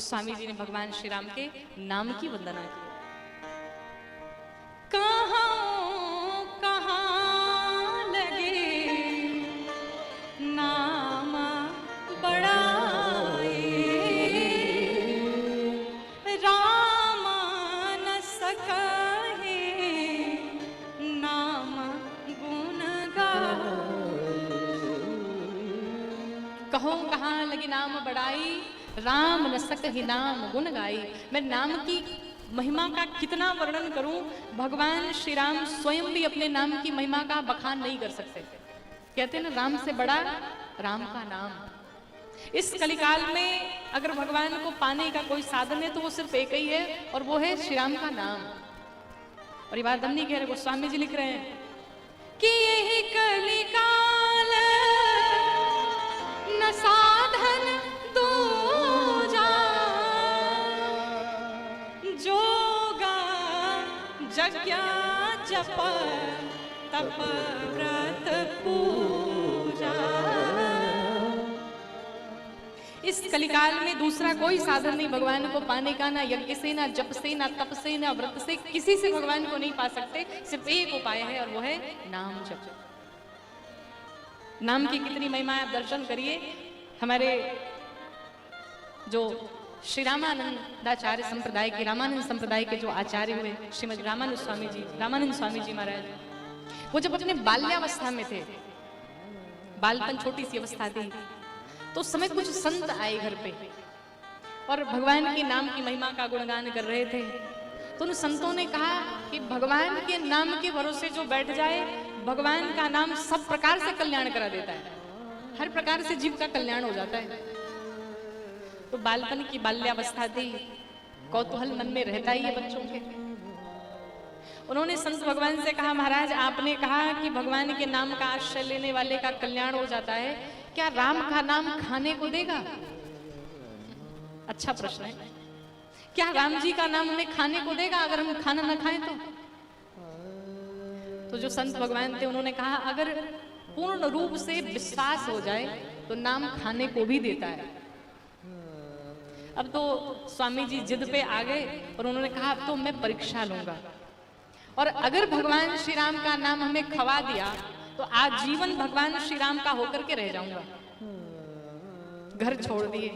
स्वामी जी ने भगवान श्री राम के नाम की वंदना की। कहाँ कहाँ लगे नाम बड़ाए, राम न सकाहे नाम गुण गाए। कहो कहाँ लगे नाम बड़ाई, राम न सकहि नाम गुण गाई। मैं नाम की महिमा का कितना वर्णन करूं, भगवान श्री राम स्वयं भी अपने नाम की महिमा का बखान नहीं कर सकते। कहते हैं ना, राम से बड़ा राम का नाम। इस कलिकाल में अगर भगवान को पाने का कोई साधन है तो वो सिर्फ एक ही है, और वो है श्री राम का नाम। और ये बात हम नहीं कह रहे, गोस्वामी जी लिख रहे हैं कि यही कलिकाल न साधन दूजा, जोगा जज्ञा जप तप व्रत पूजा। इस कलिकाल में दूसरा कोई साधन नहीं भगवान को पाने का, ना यज्ञ से, ना जप से, ना तप से, ना व्रत से, किसी से भगवान को नहीं पा सकते। सिर्फ एक उपाय है और वो है नाम जप। नाम की कितनी महिमा है, आप दर्शन करिए। हमारे जो श्री रामानंदाचार्य संप्रदाय के, रामानंद संप्रदाय के जो आचार्य हुए श्रीमद रामानंद स्वामी जी महाराज, वो जब अपने बाल्यावस्था में थे, बालपन छोटी सी अवस्था थी, तो उस समय कुछ संत आए घर पे और भगवान के नाम की महिमा का गुणगान कर रहे थे। तो उन संतों ने कहा कि भगवान के नाम के भरोसे जो बैठ जाए, भगवान का नाम सब प्रकार से कल्याण करा देता है, हर प्रकार से जीव का कल्याण हो जाता है। तो बालपन की बाल्यावस्था थी, कौतूहल मन में रहता ही है बच्चों के। उन्होंने संत भगवान से कहा, महाराज आपने कहा कि भगवान के नाम का आश्रय लेने वाले का कल्याण हो जाता है, क्या राम का नाम खाने को देगा? अच्छा प्रश्न है। क्या राम जी का नाम हमें खाने को देगा अगर हम खाना ना खाएं तो जो संत भगवान थे उन्होंने कहा, अगर पूर्ण रूप से विश्वास हो जाए तो नाम खाने को भी देता है। अब तो स्वामी जी जिद पे आ गए और उन्होंने कहा, अब तो मैं परीक्षा लूंगा, और अगर भगवान श्री राम का नाम हमें खवा दिया तो आजीवन भगवान श्री राम का होकर के रह जाऊंगा। घर छोड़ दिए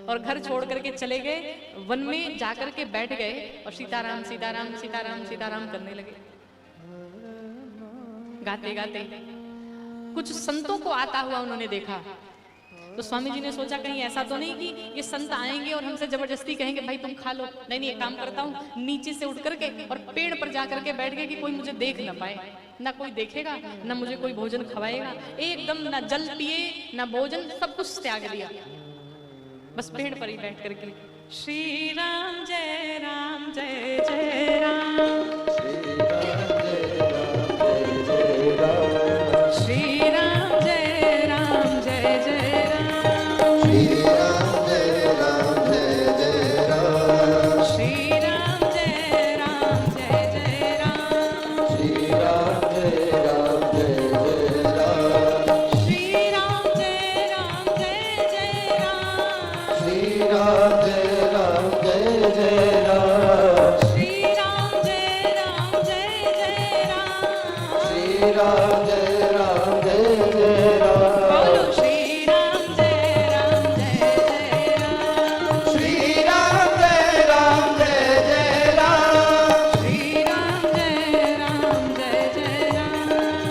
और घर छोड़ करके चले गए, वन में जाकर के बैठ गए और सीताराम सीताराम सीताराम सीताराम करने लगे, गाते गाते। कुछ संतों को आता हुआ उन्होंने देखा, तो स्वामी जी ने सोचा कहीं ऐसा तो नहीं कि ये संत आएंगे और हमसे जबरदस्ती कहेंगे भाई तुम खा लो। नहीं नहीं, एक काम करता हूँ, नीचे से उठ करके और पेड़ पर जाकर के बैठ गए कि कोई मुझे देख ना पाए, ना कोई देखेगा, ना मुझे कोई भोजन खवाएगा। एकदम ना जल पिए ना भोजन, सब कुछ त्याग दिया, बस पेड़ पर ही बैठ करके श्री राम जय राम जय जय राम, श्री राम जय राम जय जय राम, श्री राम जय राम जय जय राम, श्री राम जय राम जय जय राम, श्री राम जय राम जय जय राम, श्री राम जय राम जय जय राम, श्री राम जय राम जय जय राम, श्री राम जय राम जय जय राम, श्री राम जय राम जय जय राम, बोलो श्री राम जय राम जय जय राम, श्री राम जय राम जय जय राम, श्री राम जय राम जय जय राम,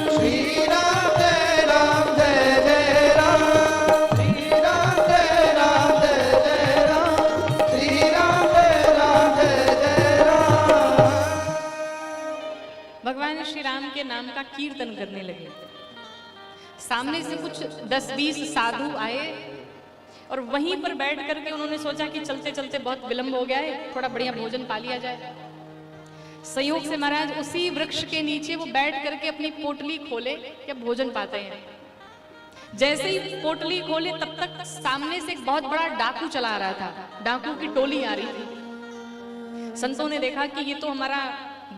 श्री राम जय राम जय जय राम, श्री राम जय राम जय जय राम, श्री राम जय राम जय जय राम। भगवान श्री राम के नाम का कीर्तन करने लगे। सामने से कुछ 10-20 साधु आए और वहीं पर बैठ करके उन्होंने सोचा कि चलते चलते बहुत विलंब हो गया है, थोड़ा बढ़िया भोजन पा लिया जाए। संयोग से महाराज उसी वृक्ष के नीचे वो बैठ करके अपनी पोटली खोले कि भोजन पाते हैं। जैसे ही पोटली खोले तब तक सामने से एक बहुत बड़ा डाकू चला आ रहा था, डाकू की टोली आ रही थी। संतों ने देखा कि ये तो हमारा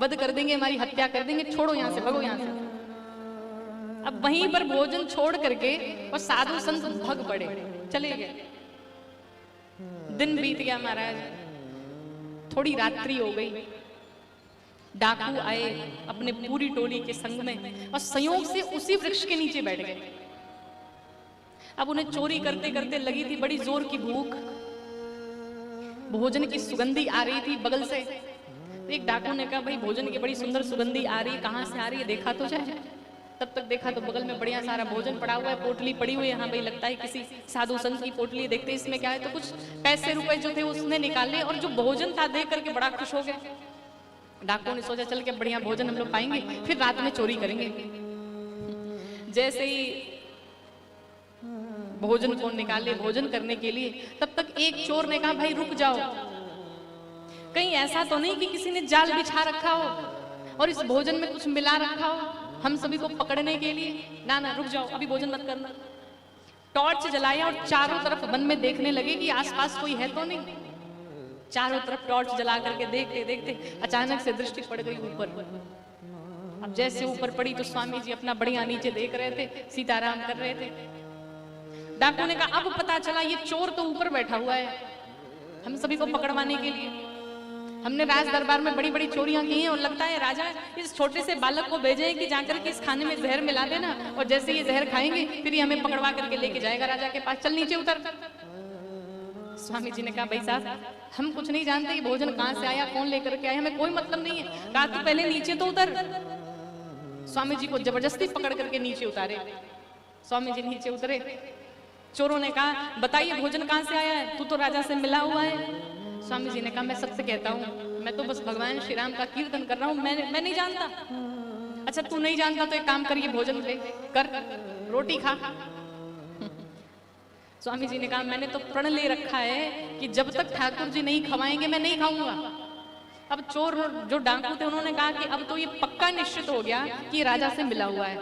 वध कर देंगे, हमारी हत्या कर देंगे, छोड़ो यहां से, भगो यहां से। अब वहीं पर भोजन छोड़ करके और साधु संत भग पड़े, चले गए। दिन बीत गया महाराज, थोड़ी रात्रि हो गई। डाकू आए अपने पूरी टोली के संग में और संयोग से उसी वृक्ष के नीचे बैठ गए। अब उन्हें चोरी करते करते लगी थी बड़ी जोर की भूख, भोजन की सुगंधी आ रही थी बगल से। एक डाकू ने कहा, भाई भोजन की बड़ी सुंदर सुगंधी आ रही है, कहाँ से आ रही है, देखा तो जाए। तब तक देखा तो बगल में बढ़िया सारा भोजन पड़ा हुआ है, पोटली पड़ी हुई है। हाँ भाई, लगता है किसी साधु संत की पोटली। देखते इसमें क्या है, तो कुछ पैसे रुपए जो थे उसने निकाले और जो भोजन था देख करके बड़ा खुश हो गए। डाकू ने सोचा, चल के बढ़िया भोजन हम लोग पाएंगे, फिर रात में चोरी करेंगे। जैसे ही भोजन को निकाले भोजन करने के लिए, तब तक एक चोर ने कहा, भाई रुक जाओ, कहीं ऐसा तो नहीं कि किसी ने जाल बिछा रखा हो और इस भोजन में कुछ मिला रखा हो हम सभी को पकड़ने के लिए। ना ना, रुक जाओ, अभी भोजन मत करना। टॉर्च जलाया और चारों तरफ वन में देखने लगे कि आसपास कोई है तो नहीं। चारों तरफ टॉर्च जला करके देखते देखते अचानक से दृष्टि पड़ गई ऊपर। अब जैसे ऊपर पड़ी तो स्वामी जी अपना बढ़िया नीचे देख रहे थे, सीताराम कर रहे थे। डाकू ने कहा, अब पता चला ये चोर तो ऊपर बैठा हुआ है हम सभी को पकड़वाने के लिए। हमने राज दरबार में बड़ी बड़ी चोरियां की हैं और लगता है राजा इस छोटे से बालक को भेजे कि जाकर के इस खाने में जहर मिला देना, और जैसे ये जहर खाएंगे फिर ये हमें पकड़वा करके लेके जाएगा राजा के पास। चल नीचे उतर। स्वामी जी ने कहा, भाई साहब हम कुछ नहीं जानते ये भोजन कहाँ से आया, कौन लेकर के आया, हमें कोई मतलब नहीं है। कहा, तू पहले नीचे तो उतर। स्वामी जी को जबरदस्ती पकड़ करके नीचे उतारे। स्वामी जी नीचे उतरे। चोरों ने कहा, बताइए भोजन कहाँ से आया है, तू तो राजा से मिला हुआ है। स्वामी जी ने कहा, मैं सबसे कहता हूँ, मैं तो बस भगवान श्री राम का कीर्तन कर रहा हूँ, मैं नहीं जानता। अच्छा तू नहीं जानता तो एक काम कर, ये भोजन ले कर, रोटी खा। स्वामी जी ने कहा, मैंने तो प्रण ले रखा है कि जब तक ठाकुर जी नहीं खवाएंगे मैं नहीं खाऊंगा। अब चोर जो डाकू थे उन्होंने कहा कि अब तो ये पक्का निश्चित हो गया कि राजा से मिला हुआ है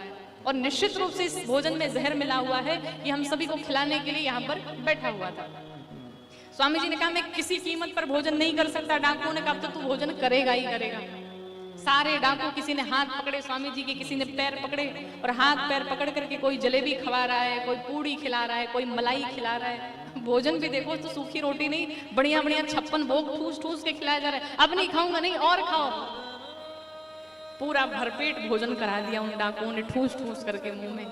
और निश्चित रूप से इस भोजन में जहर मिला हुआ है, ये हम सभी को खिलाने के लिए यहाँ पर बैठा हुआ था। स्वामी जी ने कहा, मैं किसी कीमत पर भोजन नहीं कर सकता। डाकुओं ने कहा, अब तो तू भोजन करेगा ही करेगा। सारे डाकू, किसी ने हाथ पकड़े स्वामी जी के, किसी ने पैर पकड़े और हाथ पैर पकड़ करके कोई जलेबी खवा रहा है, कोई पूड़ी खिला रहा है, कोई मलाई खिला रहा है। भोजन भी देखो तो सूखी रोटी नहीं, बढ़िया बढ़िया 56 भोग ठूस ठूस के खिलाया जा रहा है। अब नहीं खाऊंगा, नहीं और खाओ। पूरा भरपेट भोजन करा दिया उन डाकुओं ने ठूस ठूस करके मुंह में।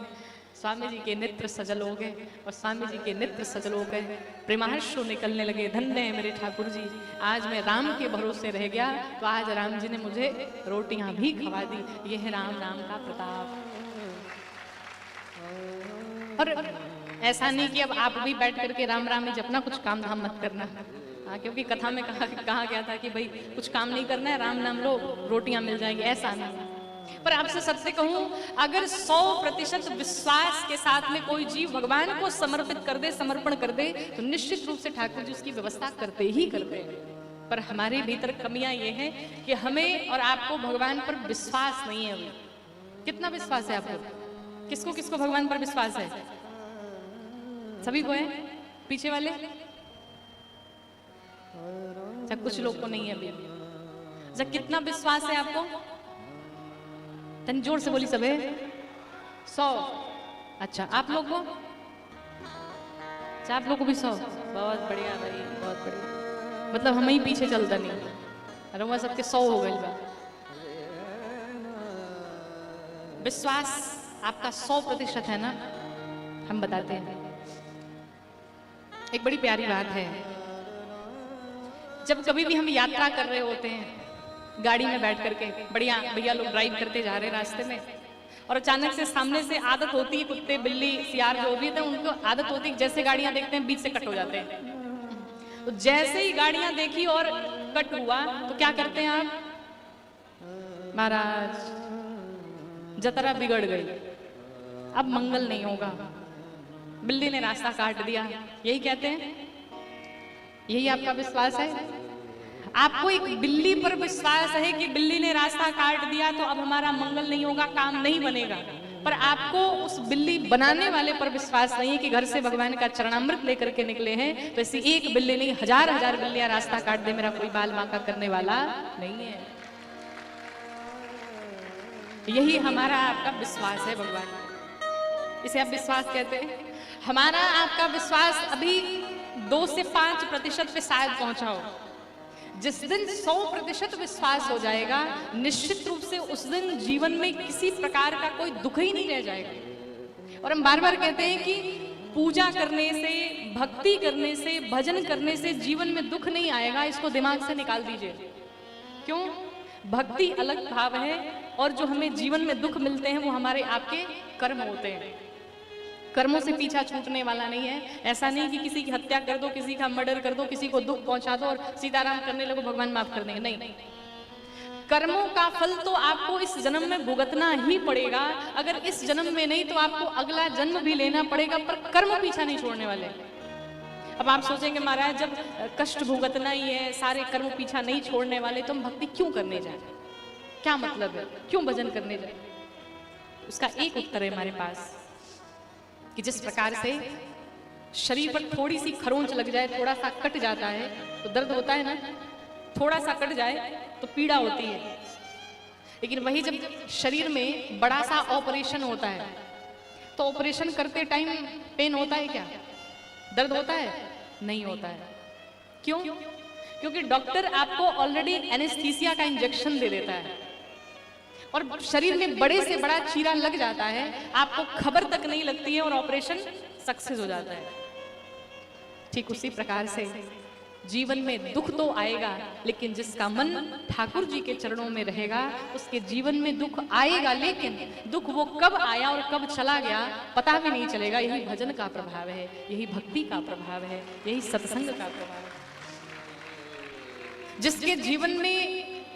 स्वामी जी के नेत्र सजल हो गए और स्वामी जी के नेत्र सजल हो गए, प्रेमाश्रु निकलने लगे। धन्य है मेरे ठाकुर जी, आज मैं राम के भरोसे रह गया तो आज राम जी ने मुझे रोटियां भी खवा दी। यह है राम नाम का प्रताप। और ऐसा नहीं कि अब आप भी बैठ करके राम राम ही जपना, कुछ काम धाम मत करना। हाँ, क्योंकि कथा में कहा गया था कि भाई कुछ काम नहीं करना है, राम नाम लो रोटियां मिल जाएंगी, ऐसा नहीं। पर आपसे सत्य कहूं, अगर 100% विश्वास के साथ में कोई जीव भगवान को समर्पित कर दे, समर्पण कर दे, तो निश्चित रूप से ठाकुर जी उसकी व्यवस्था करते ही करते। पर हमारे भीतर कमियां ये हैं कि हमें और आपको भगवान पर विश्वास नहीं है। अभी कितना विश्वास है आपको? किसको किसको भगवान पर विश्वास है? सभी को है? पीछे वाले? अच्छा, कुछ लोग को नहीं है अभी। अच्छा, कितना विश्वास है आपको? तन जोर से बोली सबे। 100। अच्छा, आप लोग को? अच्छा, आप लोग को भी 100। बहुत बढ़िया भाई, बहुत बढ़िया। मतलब हम ही पीछे चलता नहीं, अरे सबके 100 हो गए। विश्वास आपका 100% है ना? हम बताते हैं, एक बड़ी प्यारी बात है। जब कभी भी हम यात्रा कर रहे होते हैं गाड़ी में बैठ करके, बढ़िया भैया लोग ड्राइव करते जा रहे रास्ते में, और अचानक से सामने से आदत होती है, कुत्ते बिल्ली सियार जो भी थे उनको आदत होती है, जैसे गाड़ियां देखते हैं बीच से कट हो जाते हैं। तो जैसे ही गाड़ियां देखी और कट हुआ तो क्या करते हैं आप? महाराज जतरा बिगड़ गई, अब मंगल नहीं होगा, बिल्ली ने रास्ता काट दिया, यही कहते हैं? यही आपका विश्वास है? आपको एक बिल्ली पर विश्वास है कि बिल्ली ने रास्ता काट दिया तो अब हमारा मंगल नहीं होगा, काम नहीं बनेगा। पर आपको उस बिल्ली बनाने वाले पर विश्वास नहीं है कि घर से भगवान का चरणामृत लेकर के निकले हैं, तो ऐसी एक बिल्ली नहीं, हजार हजार बिल्लियां रास्ता काट दे, मेरा कोई बाल बांका करने वाला नहीं है। यही हमारा आपका विश्वास है भगवान, इसे आप विश्वास कहते हैं। हमारा आपका विश्वास अभी 2 से 5% पे शायद पहुंचा हो। जिस दिन 100% विश्वास हो जाएगा, निश्चित रूप से उस दिन जीवन में किसी प्रकार का कोई दुख ही नहीं रह जाएगा। और हम बार बार कहते हैं कि पूजा करने से, भक्ति करने से, भजन करने से जीवन में दुख नहीं आएगा, इसको दिमाग से निकाल दीजिए। क्यों? भक्ति अलग भाव है और जो हमें जीवन में दुख मिलते हैं वो हमारे आपके कर्म होते हैं। कर्मों से पीछा छूटने वाला नहीं है। ऐसा नहीं कि किसी की हत्या कर दो, किसी का मर्डर कर दो, किसी को दुख पहुंचा दो और सीताराम करने लगो, भगवान माफ कर देंगे। नहीं, कर्मों का फल तो आपको इस जन्म में भुगतना ही पड़ेगा। अगर इस जन्म में नहीं तो आपको अगला जन्म भी लेना पड़ेगा, पर कर्म पीछा नहीं छोड़ने वाले। अब आप सोचेंगे महाराज जब कष्ट भुगतना ही है, सारे कर्म पीछा नहीं छोड़ने वाले, तो हम भक्ति क्यों करने जाए? क्या मतलब है? क्यों भजन करने जाए? उसका एक उत्तर है हमारे पास कि जिस प्रकार से शरीर पर थोड़ी सी खरोंच लग जाए, थोड़ा सा कट जाता है तो दर्द होता है ना, थोड़ा सा कट जाए तो पीड़ा होती है। लेकिन वही जब शरीर में बड़ा सा ऑपरेशन होता है तो ऑपरेशन करते टाइम पेन होता है क्या? दर्द होता है? नहीं होता है। क्यों? क्योंकि डॉक्टर आपको ऑलरेडी एनेस्थीसिया का इंजेक्शन दे देता है और शरीर में बड़े से बड़ा चीरा लग जाता है, आपको खबर तक नहीं लगती है और ऑपरेशन सक्सेस हो जाता है। ठीक उसी प्रकार से जीवन में दुख तो आएगा, लेकिन जिसका मन ठाकुर जी के चरणों में रहेगा उसके जीवन में दुख आएगा, लेकिन दुख वो कब आया और कब चला गया पता भी नहीं चलेगा। यही भजन का प्रभाव है, यही भक्ति का प्रभाव है, यही सत्संग का प्रभाव है। जिसके जीवन में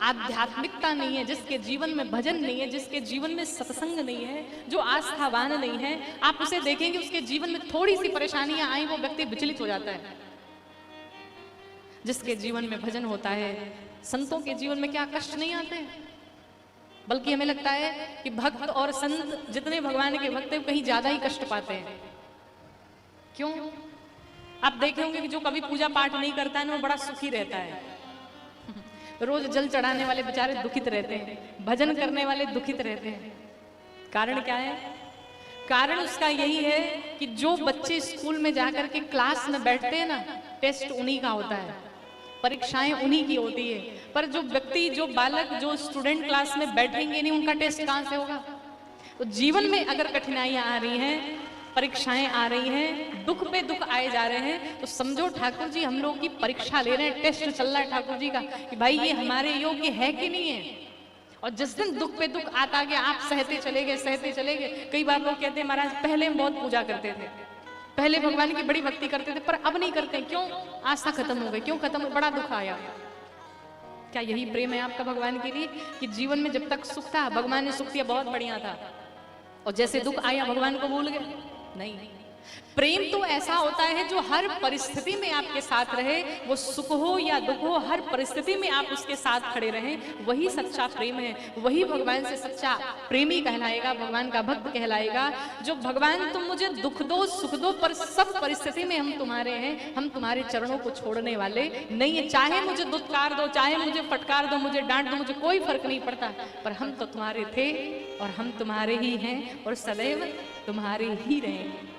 आध्यात्मिकता नहीं है, जिसके जीवन में भजन नहीं है, जिसके जीवन में सत्संग नहीं है, जो आस्थावान नहीं है, आप उसे देखेंगे उसके जीवन में थोड़ी सी परेशानियां आई वो व्यक्ति विचलित हो जाता है। जिसके जीवन में भजन होता है, संतों के जीवन में क्या कष्ट नहीं आते, बल्कि हमें लगता है कि भक्त और संत जितने भगवान के भक्त हैं कहीं ज्यादा ही कष्ट पाते हैं। क्यों? आप देखे होंगे कि जो कभी पूजा पाठ नहीं करता है ना वो बड़ा सुखी रहता है। रोज जल चढ़ाने वाले बेचारे दुखित रहते हैं, भजन करने वाले दुखित रहते हैं। कारण क्या है? कारण उसका यही है कि जो बच्चे स्कूल में जाकर के क्लास में बैठते हैं ना, टेस्ट उन्हीं का होता है, परीक्षाएं उन्हीं की होती है। पर जो व्यक्ति, जो बालक, जो स्टूडेंट क्लास में बैठेंगे नहीं, उनका टेस्ट कहां से होगा? तो जीवन में अगर कठिनाइयां आ रही हैं, परीक्षाएं आ रही हैं, दुख पे दुख आए जा रहे हैं, तो समझो ठाकुर जी हम लोग की परीक्षा ले रहे हैं, टेस्ट चल रहा है ठाकुर जी का कि भाई ये हमारे योग्य है कि नहीं है। और जिस दिन दुख पे दुख आता गया आप सहते चले गए, सहते चले गए। कई बार लोग कहते हैं महाराज पहले हम बहुत पूजा करते थे, पहले भगवान की बड़ी भक्ति करते थे, पर अब नहीं करते। क्यों? आस्था खत्म हो गई। क्यों खत्म? बड़ा दुख आया। क्या यही प्रेम है आपका भगवान के लिए कि जीवन में जब तक सुख था भगवान ने सुख दिया, बहुत बढ़िया था, और जैसे दुख आया भगवान को भूल गए? नहीं, प्रेम तो ऐसा होता है जो हर परिस्थिति में आपके साथ रहे, वो सुख हो या दुख हो, हर परिस्थिति में आप उसके साथ खड़े रहें। वही सच्चा प्रेम है, वही भगवान से सच्चा प्रेमी कहलाएगा, भगवान का भक्त कहलाएगा। जो भगवान तुम मुझे दुख दो सुख दो, पर सब परिस्थिति में हम तुम्हारे हैं, हम तुम्हारे चरणों को छोड़ने वाले नहीं है। चाहे मुझे दुत्कार दो, चाहे मुझे फटकार दो, मुझे डांट दो, मुझे कोई फर्क नहीं पड़ता, पर हम तो तुम्हारे थे और हम तुम्हारे ही हैं और सदैव तुम्हारे ही रहेंगे।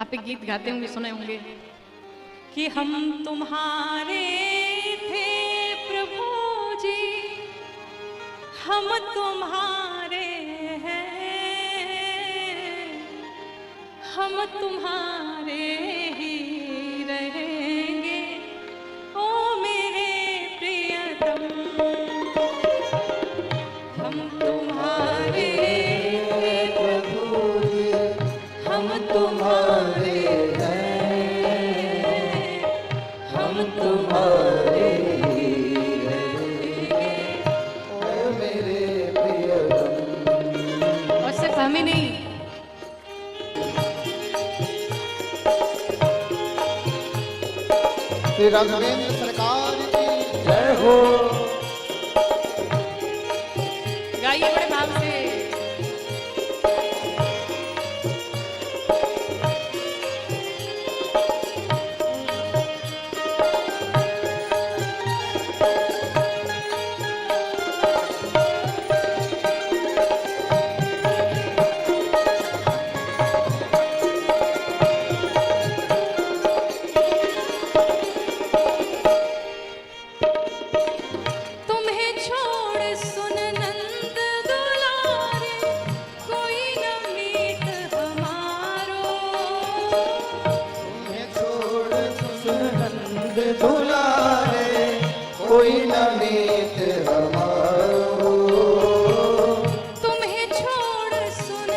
आप एक गीत गाते होंगे, सुने होंगे कि हम तुम्हारे थे प्रभु जी, हम तुम्हारे हैं, हम तुम्हारे ही रहेंगे ओ मेरे प्रियतम। हम तुम्हारे प्रभु जी, हम तुम्हारे हैं, हम तुम्हारे ही रहेंगे ओ मेरे प्रियतम। और सिर्फ हम ही नहीं, श्री राघवेंद्र सरकार की जय हो। गाइए बड़े भाव से। दुलारे कोई न मीत हमारो। तुम्हें छोड़ सुन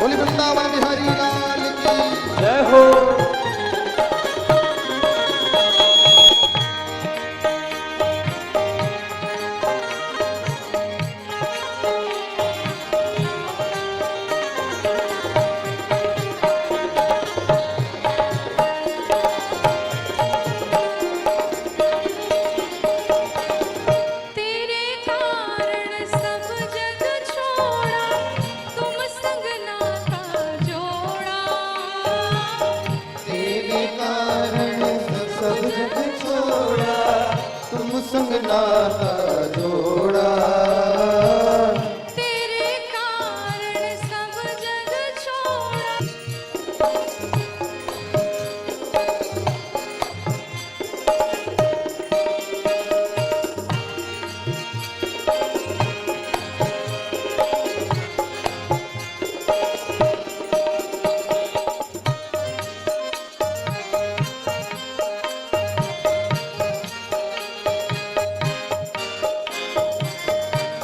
बोली वृंदावन बिहारी लाल की जय हो। तेरे कारण सब जग छोड़ा, तुम संग नाता जोड़ा। तेरे कारण सब जग छोड़ा, तुम संग नाता जोड़ा। तेरे कारण सब जग छोड़ा।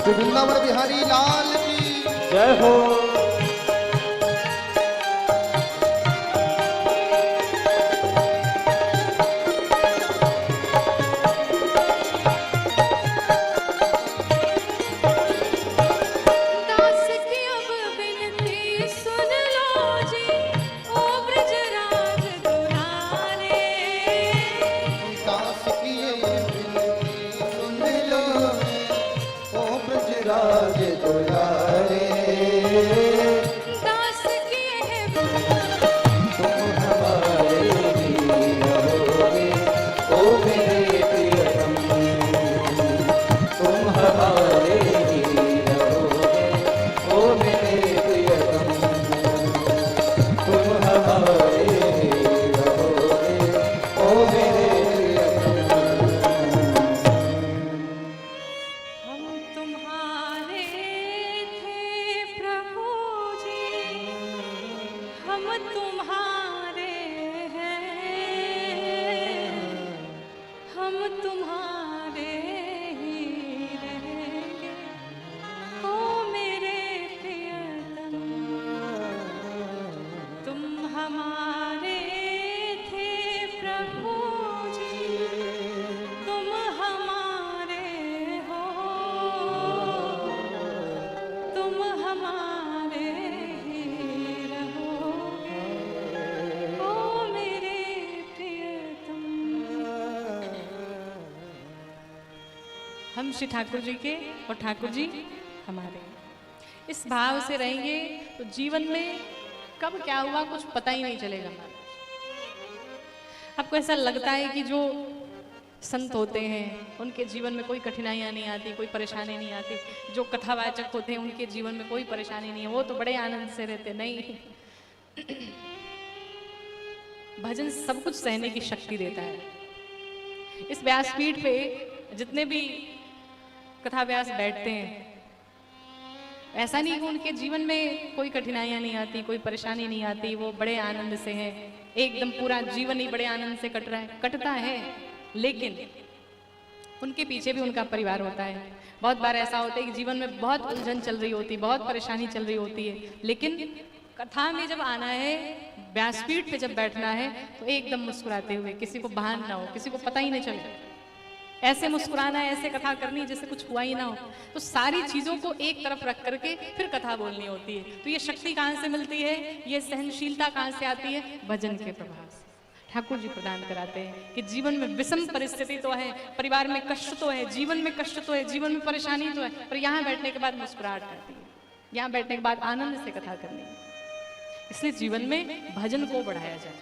वृंदावन बिहारी लाल की जय हो। दास की अब विनती सुन लो जी, ओ ब्रजराज दुलारे। दास की विनती सुन लो, ओ ब्रजराज दुलारे। दास की है तुम हमारे वीर होगे, ओ मेरे प्रियतम। तुम हमारे वीर होगे, ओ मेरे प्रियतम। तुम हमारे वीर होगे, ओ मेरे प्रियतम। हम तुम्हारे थे प्रभु जी, हम तुम्हारे हैं, हम तुम्हारे ही रहेंगे, ओ मेरे प्रियतम। तुम हमारे थे प्रभु जी, तुम हमारे हो, तुम हमारे ही रहोगे, ओ मेरे प्रियतम। हम श्री ठाकुर जी के और ठाकुर जी हमारे, इस भाव से रहेंगे तो जीवन में कब क्या हुआ कुछ पता ही नहीं चलेगा। आपको ऐसा लगता है कि जो संत होते हैं उनके जीवन में कोई कठिनाइयाँ नहीं आती, कोई परेशानी नहीं आती, जो कथावाचक होते हैं उनके जीवन में कोई परेशानी नहीं है, वो तो बड़े आनंद से रहते। नहीं, भजन सब कुछ सहने की शक्ति देता है। इस व्यासपीठ पे जितने भी कथा व्यास बैठते हैं, ऐसा नहीं कि उनके जीवन में कोई कठिनाइयां नहीं आती, कोई परेशानी नहीं आती, वो बड़े आनंद से हैं, एकदम पूरा जीवन ही बड़े आनंद से कटता है। लेकिन उनके पीछे भी उनका परिवार होता है। बहुत बार ऐसा होता है कि जीवन में बहुत उलझन चल रही होती है, बहुत परेशानी चल रही होती है, लेकिन कथा में जब आना है, व्यासपीठ पे जब बैठना है, तो एकदम मुस्कुराते हुए, किसी को भान ना हो, किसी को पता ही नहीं चले, ऐसे मुस्कुराना है, ऐसे कथा करनी जैसे कुछ हुआ ही ना हो। तो सारी चीजों को एक तरफ रख करके फिर कथा बोलनी होती है। तो ये शक्ति कहाँ से मिलती है, ये सहनशीलता कहाँ से आती है? भजन के प्रभाव से ठाकुर जी प्रदान कराते हैं कि जीवन में विषम परिस्थिति तो है, परिवार में कष्ट तो है, जीवन में कष्ट तो है, जीवन में परेशानी तो है, पर यहाँ बैठने के बाद मुस्कुराहट आती है, यहाँ बैठने के बाद आनंद से कथा करनी है। इसलिए जीवन में भजन को बढ़ाया जाए।